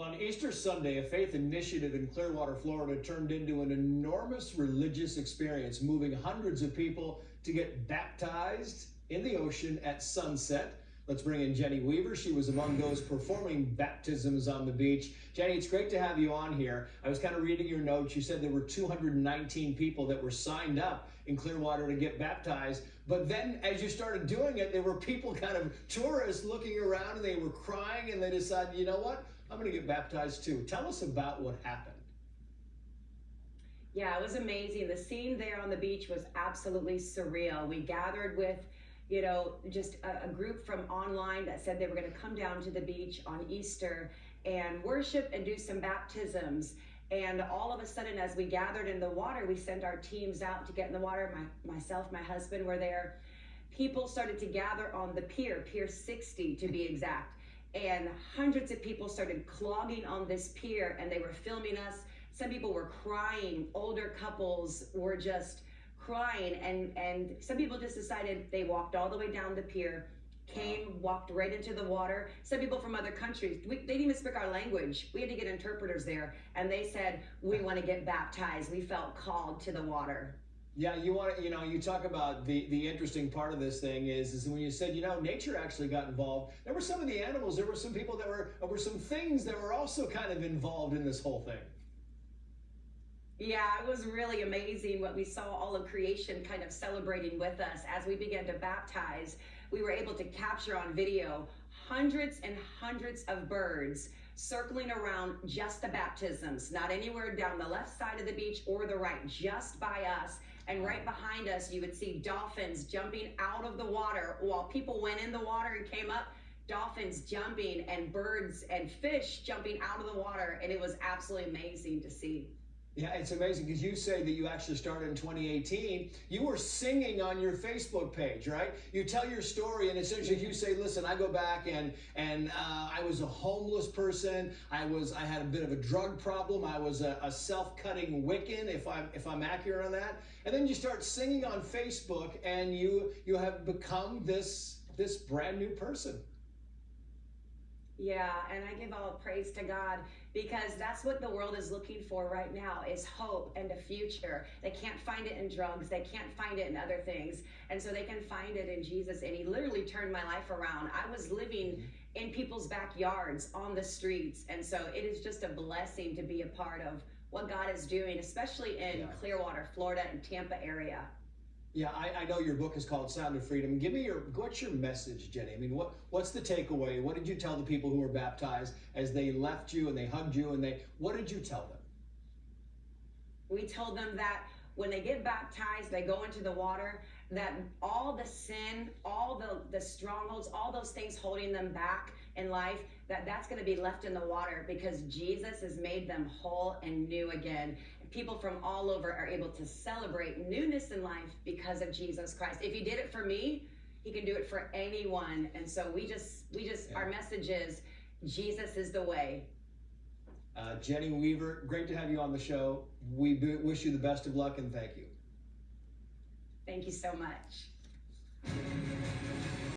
on Easter Sunday, a faith initiative in Clearwater, Florida turned into an enormous religious experience, moving hundreds of people to get baptized in the ocean at sunset. Let's bring in Jenny Weaver. She was among those performing baptisms on the beach. Jenny, it's great to have you on here. I was kind of reading your notes. You said there were 219 people that were signed up in Clearwater to get baptized. But then as you started doing it, there were people kind of tourists looking around and they were crying and they decided, you know what? I'm going to get baptized too. Tell us about what happened. Yeah, it was amazing. The scene there on the beach was absolutely surreal. We gathered with just a group from online that said they were going to come down to the beach on Easter and worship and do some baptisms. And all of a sudden, as we gathered in the water, we sent our teams out to get in the water. Myself, my husband were there. People started to gather on the pier, Pier 60 to be exact. And hundreds of people started clogging on this pier and they were filming us. Some people were crying. Older couples were just crying, and some people just decided they walked all the way down the pier, walked right into the water. Some people from other countries, they didn't even speak our language. We had to get interpreters there, and they said, we want to get baptized. We felt called to the water. Yeah, you talk about the interesting part of this thing is when you said, nature actually got involved. There were some of the animals, there were some people there were some things that were also kind of involved in this whole thing. Yeah, it was really amazing what we saw all of creation kind of celebrating with us. As we began to baptize, we were able to capture on video hundreds and hundreds of birds circling around just the baptisms, not anywhere down the left side of the beach or the right, just by us. And right behind us, you would see dolphins jumping out of the water while people went in the water and came up. Dolphins jumping and birds and fish jumping out of the water. And it was absolutely amazing to see. Yeah, it's amazing because you say that you actually started in 2018. You were singing on your Facebook page, right? You tell your story and essentially you say, listen, I go back and I was a homeless person. I had a bit of a drug problem. I was a self-cutting Wiccan, if I'm accurate on that. And then you start singing on Facebook and you have become this brand new person. Yeah, and I give all praise to God because that's what the world is looking for right now is hope and a future. They can't find it in drugs. They can't find it in other things. And so they can find it in Jesus. And he literally turned my life around. I was living in people's backyards, on the streets. And so it is just a blessing to be a part of what God is doing, especially in Clearwater, Florida and Tampa area. Yeah, I know your book is called Sound of Freedom. What's your message, Jenny? I mean, what's the takeaway? What did you tell the people who were baptized as they left you and they hugged you and what did you tell them? We told them that when they get baptized, they go into the water, that all the sin, all the strongholds, all those things holding them back in life, that's going to be left in the water because Jesus has made them whole and new again. People from all over are able to celebrate newness in life because of Jesus Christ. If he did it for me, he can do it for anyone. And so our message is Jesus is the way. Jenny Weaver, great to have you on the show. We wish you the best of luck and thank you. Thank you so much.